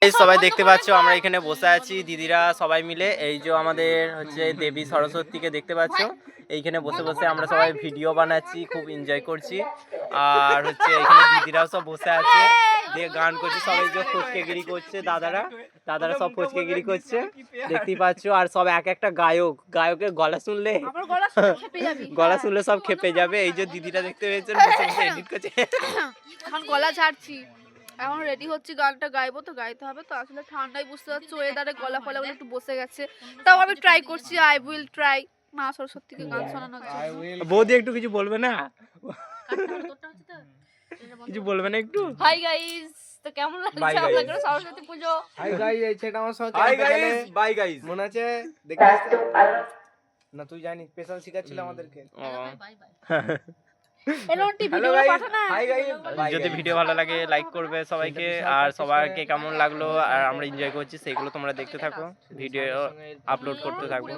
এই সবাই দেখতে পাচ্ছ আমরা এখানে বসে আছি দিদিরা সবাই মিলে। এই যে আমাদের হচ্ছে দেবী সরস্বতীকে দেখতে পাচ্ছ, এইখানে বসে বসে আমরা সবাই ভিডিও বানাচ্ছি, খুব এনজয় করছি। আর হচ্ছে এখানে দিদিরাও সব বসে আছে, দিয়ে গান করছে, সবাই যে ফচকেগিরি করছে, দাদারা সব ফচকেগিরি করছে দেখতেই পাচ্ছ। আর সব এক একটা গায়কের গলা শুনলে সব খেপে যাবে। এই যে দিদিরা দেখতে পেয়েছেন বসে বসে এডিট করছে। এখন গলা ছাড়ছি, এখন রেডি হচ্ছি, গানটা গাইবো তো গাইতে হবে তো। আসলে ঠান্ডায় বুঝতে পারছো ওয়েদারে গলা ফলাগুলো একটু বসে গেছে, তাও আমি ট্রাই করছি। আই উইল ট্রাই মা সরস্বতীকে গান শোনানোর জন্য। বৌদি একটু কিছু বলবে না? কিছু বলবে না একটু? হাই গাইস, তো কেমন লাগছে আপনাদের সরস্বতী পুজো? হাই গাইস, এই ছেলেটা আমার সঙ্গে হাই গাইস, বাই গাইস মনে আছে দেখিস না? তুই জানিস স্পেশাল শিখাচ্ছিল আমাদেরকে। ভিডিও পাঠানা। হাই গাইস, যদি ভিডিও ভালো লাগে লাইক করবে সবাইকে, আর সবাইকে কেমন লাগলো আর আমরা এনজয় করছি সেগুলো তোমরা দেখতে থাকো, ভিডিও আপলোড করতে থাকবো।